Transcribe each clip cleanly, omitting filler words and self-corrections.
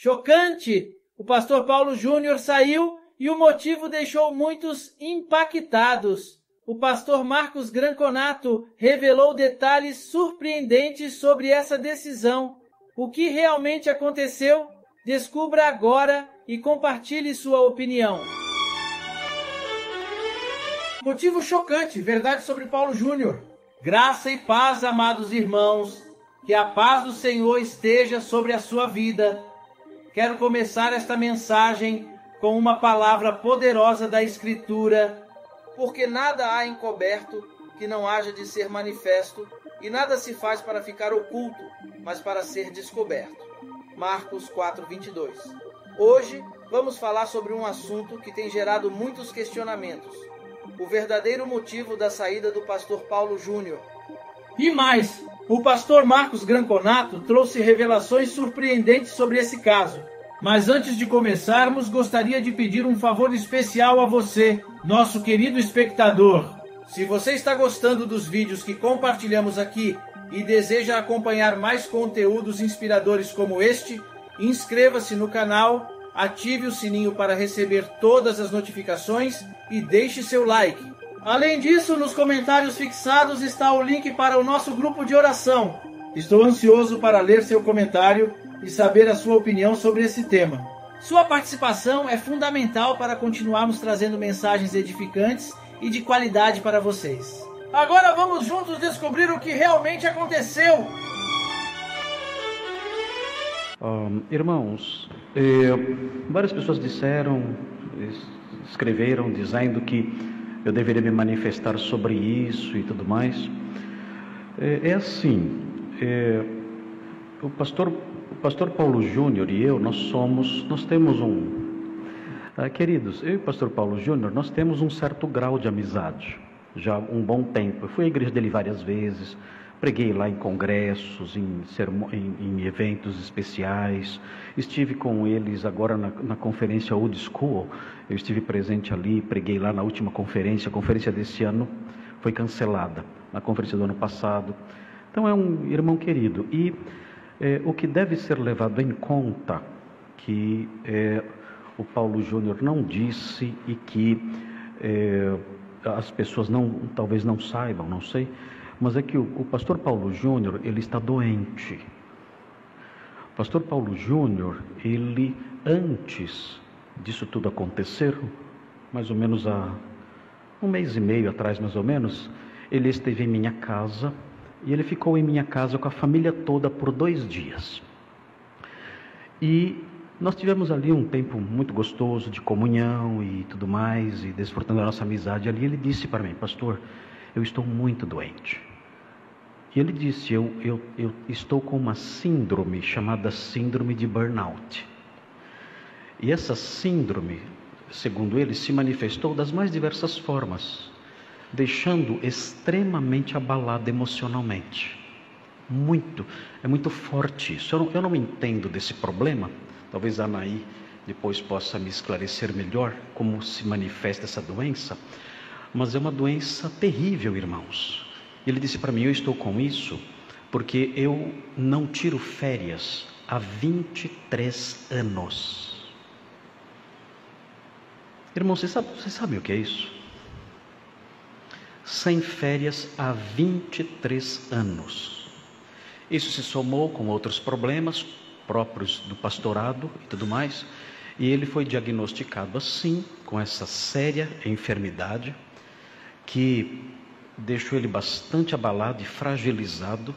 Chocante! O pastor Paulo Júnior saiu e o motivo deixou muitos impactados. O pastor Marcos Granconato revelou detalhes surpreendentes sobre essa decisão. O que realmente aconteceu? Descubra agora e compartilhe sua opinião. Motivo chocante, verdade sobre Paulo Júnior. Graça e paz, amados irmãos. Que a paz do Senhor esteja sobre a sua vida. Quero começar esta mensagem com uma palavra poderosa da Escritura. Porque nada há encoberto que não haja de ser manifesto, e nada se faz para ficar oculto, mas para ser descoberto. Marcos 4:22. Hoje vamos falar sobre um assunto que tem gerado muitos questionamentos. O verdadeiro motivo da saída do pastor Paulo Júnior. E mais, o pastor Marcos Granconato trouxe revelações surpreendentes sobre esse caso. Mas antes de começarmos, gostaria de pedir um favor especial a você, nosso querido espectador. Se você está gostando dos vídeos que compartilhamos aqui e deseja acompanhar mais conteúdos inspiradores como este, inscreva-se no canal, ative o sininho para receber todas as notificações e deixe seu like. Além disso, nos comentários fixados está o link para o nosso grupo de oração. Estou ansioso para ler seu comentário e saber a sua opinião sobre esse tema. Sua participação é fundamental para continuarmos trazendo mensagens edificantes e de qualidade para vocês. Agora vamos juntos descobrir o que realmente aconteceu. Irmãos, várias pessoas escreveram dizendo que eu deveria me manifestar sobre isso e tudo mais. O pastor Paulo Júnior e eu, nós temos queridos, eu e o pastor Paulo Júnior, nós temos um certo grau de amizade, já há um bom tempo. Eu fui à igreja dele várias vezes, preguei lá em congressos, em eventos especiais, estive com eles agora na conferência Old School, eu estive presente ali, preguei lá na última conferência, a conferência desse ano foi cancelada, na conferência do ano passado. Então é um irmão querido, e o que deve ser levado em conta, que o Paulo Júnior não disse e que as pessoas talvez não saibam, não sei, mas é que o pastor Paulo Júnior, ele está doente. O pastor Paulo Júnior, ele, antes disso tudo acontecer, mais ou menos há um mês e meio atrás, mais ou menos, ele esteve em minha casa, e ele ficou em minha casa com a família toda por 2 dias. E nós tivemos ali um tempo muito gostoso de comunhão e tudo mais, e desfrutando da nossa amizade ali. Ele disse para mim: pastor, eu estou muito doente. E ele disse: eu estou com uma síndrome chamada síndrome de burnout. E essa síndrome, segundo ele, se manifestou das mais diversas formas, deixando extremamente abalado emocionalmente. É muito forte isso. Eu não entendo desse problema. Talvez a Anaí depois possa me esclarecer melhor como se manifesta essa doença. Mas é uma doença terrível, irmãos. Ele disse para mim: eu estou com isso porque eu não tiro férias há 23 anos. Irmãos, vocês sabem o que é isso? Sem férias há 23 anos. Isso se somou com outros problemas próprios do pastorado e tudo mais, e ele foi diagnosticado assim, com essa séria enfermidade, que deixou ele bastante abalado e fragilizado,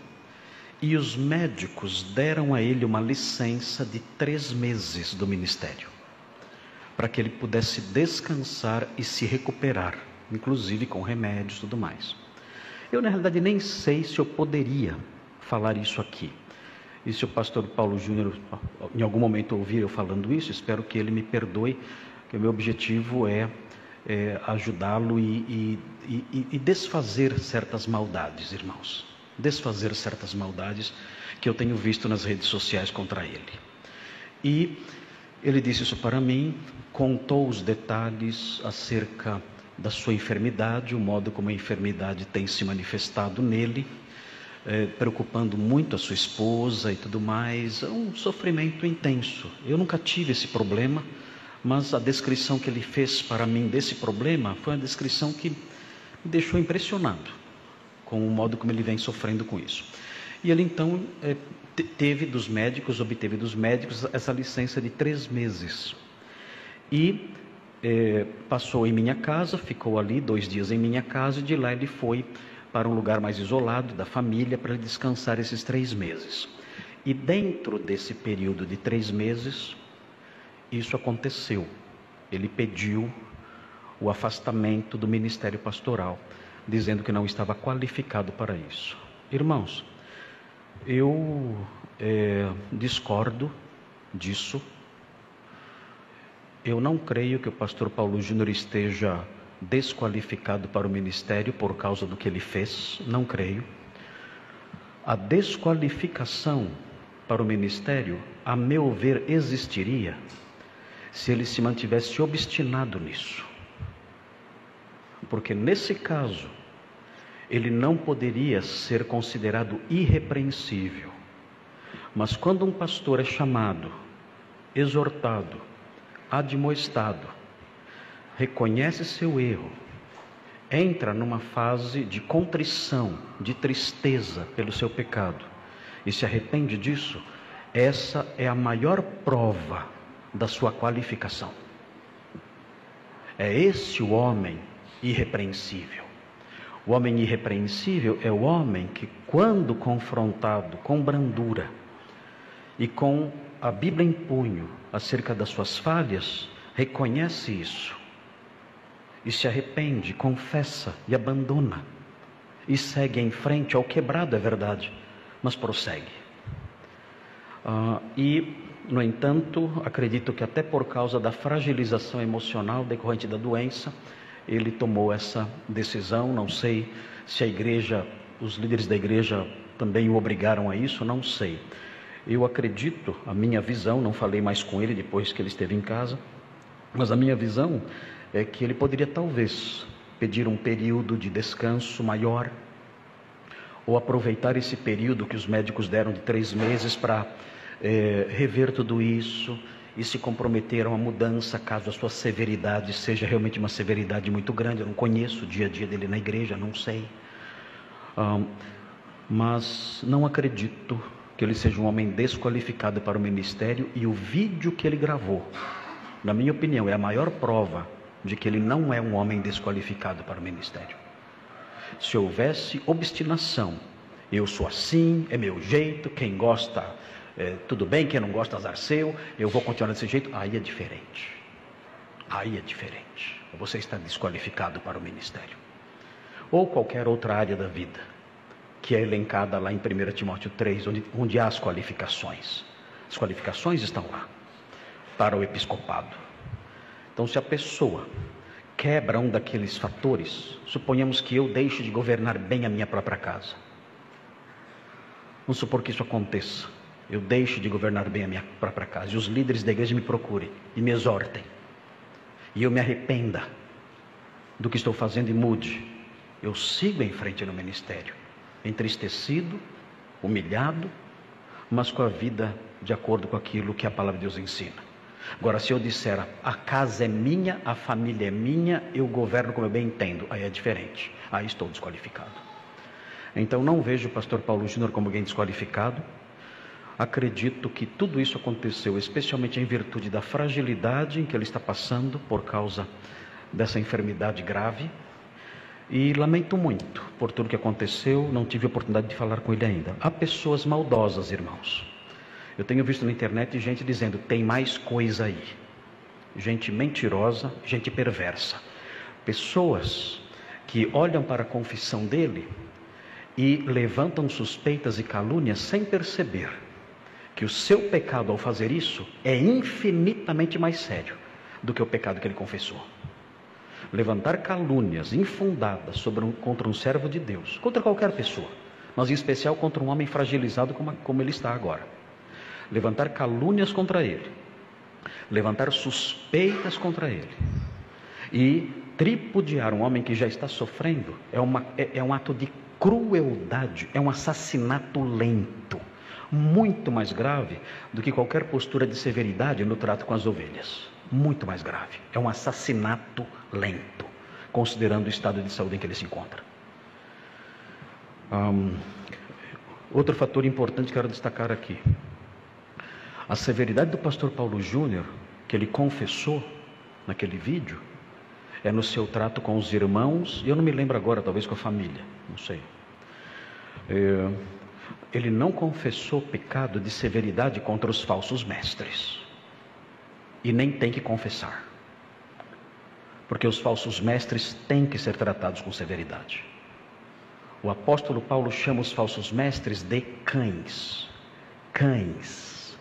e os médicos deram a ele uma licença de 3 meses do ministério, para que ele pudesse descansar e se recuperar, inclusive com remédios e tudo mais. Eu, na realidade, nem sei se eu poderia falar isso aqui. E se o pastor Paulo Júnior, em algum momento, ouvir eu falando isso, espero que ele me perdoe, que o meu objetivo é ajudá-lo e desfazer certas maldades, irmãos. Desfazer certas maldades que eu tenho visto nas redes sociais contra ele. E ele disse isso para mim, contou os detalhes acerca da sua enfermidade, o modo como a enfermidade tem se manifestado nele, preocupando muito a sua esposa e tudo mais. É um sofrimento intenso. Eu nunca tive esse problema, mas a descrição que ele fez para mim desse problema foi uma descrição que me deixou impressionado com o modo como ele vem sofrendo com isso. E ele então obteve dos médicos essa licença de 3 meses. E passou em minha casa, ficou ali 2 dias em minha casa, e de lá ele foi para um lugar mais isolado da família para descansar esses 3 meses. E dentro desse período de 3 meses, isso aconteceu. Ele pediu o afastamento do ministério pastoral, dizendo que não estava qualificado para isso. Irmãos, eu discordo disso. Eu não creio que o pastor Paulo Júnior esteja desqualificado para o ministério por causa do que ele fez. Não creio. A desqualificação para o ministério, a meu ver, existiria se ele se mantivesse obstinado nisso. Porque nesse caso, ele não poderia ser considerado irrepreensível. Mas quando um pastor é chamado, exortado, admoestado, reconhece seu erro, entra numa fase de contrição, de tristeza pelo seu pecado e se arrepende disso, essa é a maior prova da sua qualificação. É esse o homem irrepreensível. O homem irrepreensível é o homem que, quando confrontado com brandura e com a Bíblia em punho acerca das suas falhas, reconhece isso e se arrepende, confessa e abandona e segue em frente. Ao quebrado, é verdade, mas prossegue. No entanto, acredito que até por causa da fragilização emocional decorrente da doença, ele tomou essa decisão. Não sei se a igreja, os líderes da igreja também o obrigaram a isso, não sei. Eu acredito, a minha visão, não falei mais com ele depois que ele esteve em casa, mas a minha visão é que ele poderia talvez pedir um período de descanso maior, ou aproveitar esse período que os médicos deram de 3 meses para rever tudo isso e se comprometeram à mudança, caso a sua severidade seja realmente uma severidade muito grande. Eu não conheço o dia a dia dele na igreja, não sei, mas não acredito que ele seja um homem desqualificado para o ministério. E o vídeo que ele gravou, na minha opinião, é a maior prova de que ele não é um homem desqualificado para o ministério. Se houvesse obstinação, eu sou assim, é meu jeito, quem gosta, tudo bem, quem não gosta, azar seu, eu vou continuar desse jeito, aí é diferente. Aí é diferente. Você está desqualificado para o ministério. Ou qualquer outra área da vida, que é elencada lá em 1 Timóteo 3, onde há as qualificações. As qualificações estão lá, para o episcopado. Então, se a pessoa quebra um daqueles fatores, suponhamos que eu deixe de governar bem a minha própria casa. Vamos supor que isso aconteça. Eu deixo de governar bem a minha própria casa, e os líderes da igreja me procurem e me exortem, e eu me arrependa do que estou fazendo e mude. Eu sigo em frente no ministério, entristecido, humilhado, mas com a vida de acordo com aquilo que a palavra de Deus ensina. Agora, se eu disser, a casa é minha, a família é minha, eu governo como eu bem entendo, aí é diferente, aí estou desqualificado. Então não vejo o pastor Paulo Júnior como alguém desqualificado. Acredito que tudo isso aconteceu especialmente em virtude da fragilidade em que ele está passando por causa dessa enfermidade grave, e lamento muito por tudo que aconteceu. Não tive a oportunidade de falar com ele ainda. Há pessoas maldosas, irmãos. Eu tenho visto na internet gente dizendo, tem mais coisa aí. Gente mentirosa, gente perversa. Pessoas que olham para a confissão dele e levantam suspeitas e calúnias sem perceber que o seu pecado ao fazer isso é infinitamente mais sério do que o pecado que ele confessou. Levantar calúnias infundadas contra um servo de Deus, contra qualquer pessoa, mas em especial contra um homem fragilizado como ele está agora. Levantar calúnias contra ele, levantar suspeitas contra ele e tripudiar um homem que já está sofrendo é um ato de crueldade, é um assassinato lento, muito mais grave do que qualquer postura de severidade no trato com as ovelhas. Muito mais grave. É um assassinato lento, considerando o estado de saúde em que ele se encontra. Outro fator importante que quero destacar aqui: a severidade do pastor Paulo Júnior, que ele confessou naquele vídeo, é no seu trato com os irmãos, e eu não me lembro agora, talvez com a família, não sei. Ele não confessou pecado de severidade contra os falsos mestres, e nem tem que confessar, porque os falsos mestres têm que ser tratados com severidade. O apóstolo Paulo chama os falsos mestres de cães. Cães.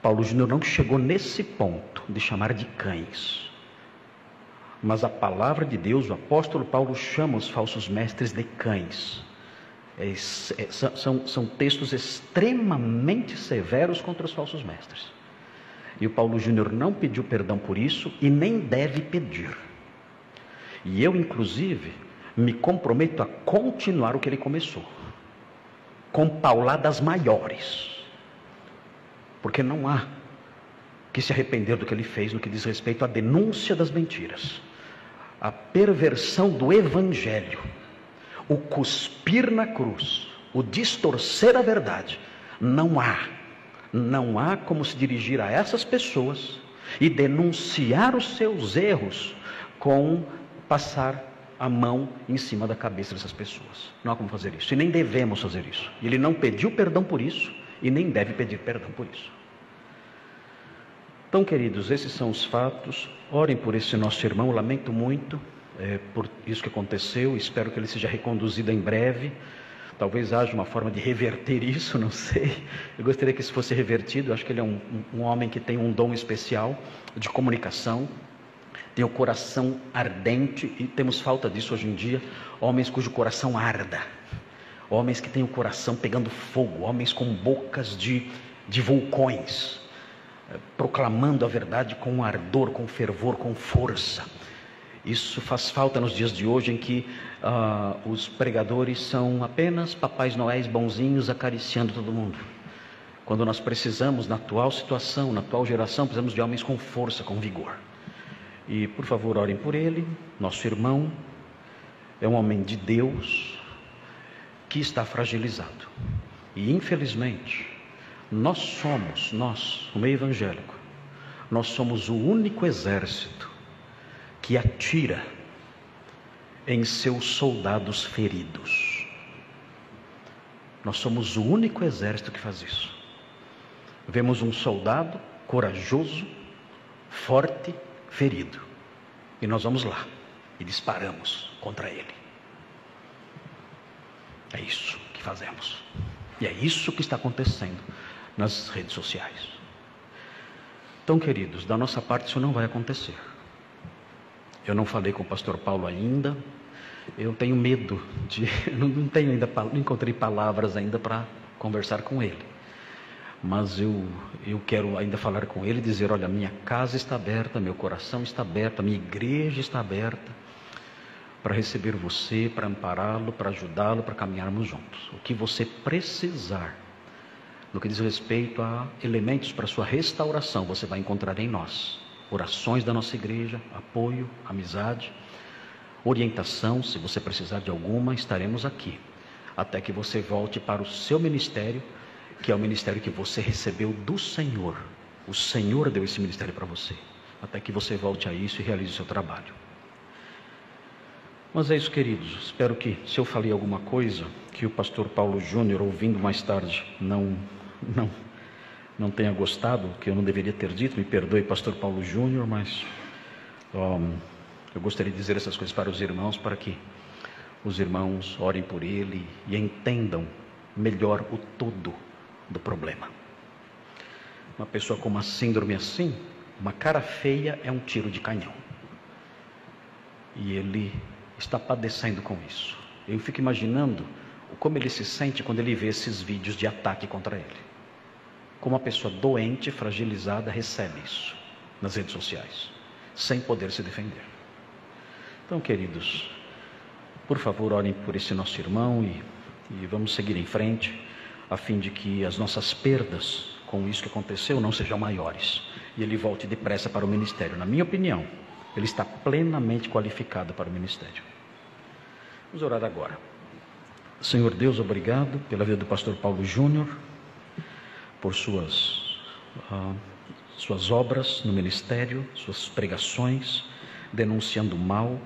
Paulo Júnior não chegou nesse ponto de chamar de cães, mas a palavra de Deus, o apóstolo Paulo chama os falsos mestres de cães. São textos extremamente severos contra os falsos mestres. E o Paulo Júnior não pediu perdão por isso e nem deve pedir. E eu, inclusive, me comprometo a continuar o que ele começou, com pauladas maiores, porque não há que se arrepender do que ele fez no que diz respeito à denúncia das mentiras, a perversão do evangelho, o cuspir na cruz, o distorcer a verdade. Não há como se dirigir a essas pessoas e denunciar os seus erros com passar a mão em cima da cabeça dessas pessoas. Não há como fazer isso, e nem devemos fazer isso. Ele não pediu perdão por isso e nem deve pedir perdão por isso. Então, queridos, esses são os fatos. Orem por esse nosso irmão. Lamento muito por isso que aconteceu. Espero que ele seja reconduzido em breve. Talvez haja uma forma de reverter isso, não sei. Eu gostaria que isso fosse revertido. Eu acho que ele é um homem que tem um dom especial de comunicação, tem o coração ardente, e temos falta disso hoje em dia. Homens cujo coração arda, homens que têm o coração pegando fogo, homens com bocas de vulcões, proclamando a verdade com ardor, com fervor, com força. Isso faz falta nos dias de hoje, em que os pregadores são apenas papais noéis bonzinhos acariciando todo mundo. Quando nós precisamos, na atual situação, na atual geração, precisamos de homens com força, com vigor. E por favor, orem por ele. Nosso irmão é um homem de Deus que está fragilizado, e infelizmente nós, o meio evangélico, nós somos o único exército que atira em seus soldados feridos. Nós somos o único exército que faz isso. Vemos um soldado corajoso, forte, ferido, e nós vamos lá e disparamos contra ele. É isso que fazemos, e é isso que está acontecendo nas redes sociais. Então, queridos, da nossa parte isso não vai acontecer. Eu não falei com o pastor Paulo ainda. Eu tenho medo não encontrei palavras ainda para conversar com ele. Mas eu quero ainda falar com ele e dizer: olha, minha casa está aberta, meu coração está aberto, minha igreja está aberta para receber você, para ampará-lo, para ajudá-lo, para caminharmos juntos. O que você precisar no que diz respeito a elementos para sua restauração, você vai encontrar em nós. Orações da nossa igreja, apoio, amizade, orientação. Se você precisar de alguma, estaremos aqui até que você volte para o seu ministério, que é o ministério que você recebeu do Senhor. O Senhor deu esse ministério para você, até que você volte a isso e realize o seu trabalho. Mas é isso, queridos. Espero que, se eu falei alguma coisa que o pastor Paulo Júnior, ouvindo mais tarde, não tenha gostado, que eu não deveria ter dito, me perdoe, pastor Paulo Júnior, mas eu gostaria de dizer essas coisas para os irmãos, para que os irmãos orem por ele e entendam melhor o todo do problema. Uma pessoa com uma síndrome assim, uma cara feia é um tiro de canhão, e ele está padecendo com isso. Eu fico imaginando como ele se sente quando ele vê esses vídeos de ataque contra ele. Como uma pessoa doente, fragilizada, recebe isso nas redes sociais, sem poder se defender. Então, queridos, Por favor, orem por esse nosso irmão e vamos seguir em frente, a fim de que as nossas perdas com isso que aconteceu não sejam maiores e ele volte depressa para o ministério. Na minha opinião, ele está plenamente qualificado para o ministério. Vamos orar agora. Senhor Deus, obrigado pela vida do pastor Paulo Júnior, por suas obras no ministério, suas pregações, denunciando o mal,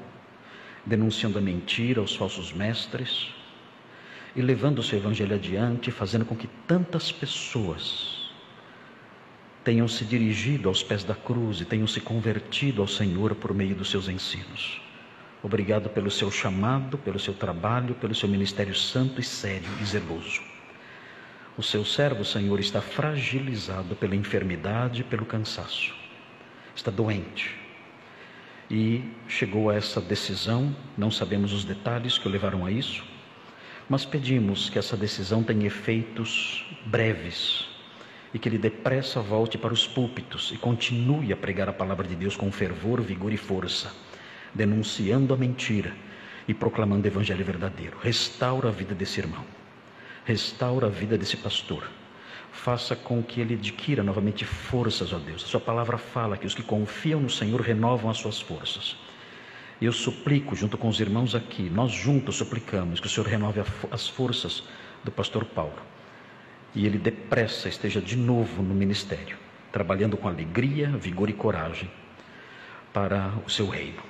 denunciando a mentira, os falsos mestres, e levando o seu evangelho adiante, fazendo com que tantas pessoas tenham se dirigido aos pés da cruz e tenham se convertido ao Senhor por meio dos seus ensinos. Obrigado pelo seu chamado, pelo seu trabalho, pelo seu ministério santo e sério e zeloso. O seu servo, Senhor, está fragilizado pela enfermidade e pelo cansaço. Está doente. E chegou a essa decisão, não sabemos os detalhes que o levaram a isso, mas pedimos que essa decisão tenha efeitos breves e que ele depressa volte para os púlpitos e continue a pregar a palavra de Deus com fervor, vigor e força, denunciando a mentira e proclamando o evangelho verdadeiro. Restaura a vida desse irmão, restaura a vida desse pastor, faça com que ele adquira novamente forças, ó Deus. A sua palavra fala que os que confiam no Senhor renovam as suas forças. Eu suplico junto com os irmãos aqui, nós juntos suplicamos que o Senhor renove as forças do pastor Paulo e ele depressa esteja de novo no ministério, trabalhando com alegria, vigor e coragem para o seu reino.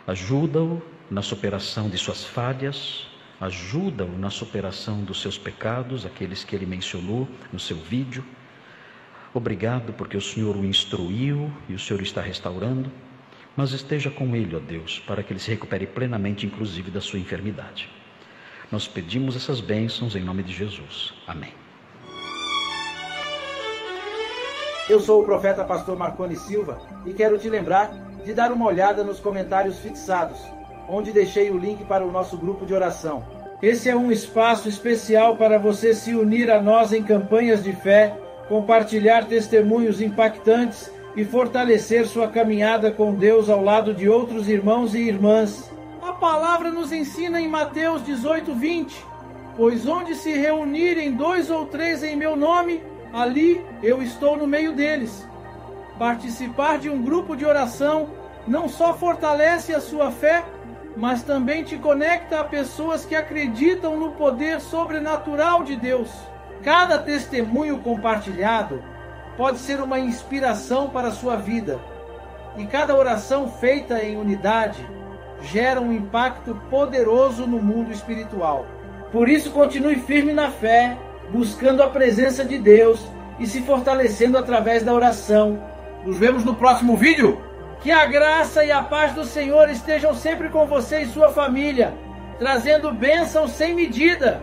Ajuda-o na superação de suas falhas, ajuda-o na superação dos seus pecados, aqueles que ele mencionou no seu vídeo. Obrigado porque o Senhor o instruiu e o Senhor está restaurando, mas esteja com ele, ó Deus, para que ele se recupere plenamente, inclusive da sua enfermidade. Nós pedimos essas bênçãos em nome de Jesus. Amém. Eu sou o profeta pastor Marconi Silva e quero te lembrar de dar uma olhada nos comentários fixados, onde deixei o link para o nosso grupo de oração. Esse é um espaço especial para você se unir a nós em campanhas de fé, compartilhar testemunhos impactantes e fortalecer sua caminhada com Deus ao lado de outros irmãos e irmãs. A palavra nos ensina em Mateus 18:20, pois onde se reunirem 2 ou 3 em meu nome, ali eu estou no meio deles. Participar de um grupo de oração não só fortalece a sua fé, mas também te conecta a pessoas que acreditam no poder sobrenatural de Deus. Cada testemunho compartilhado pode ser uma inspiração para a sua vida, e cada oração feita em unidade gera um impacto poderoso no mundo espiritual. Por isso, continue firme na fé, buscando a presença de Deus e se fortalecendo através da oração. Nos vemos no próximo vídeo. Que a graça e a paz do Senhor estejam sempre com você e sua família, trazendo bênçãos sem medida.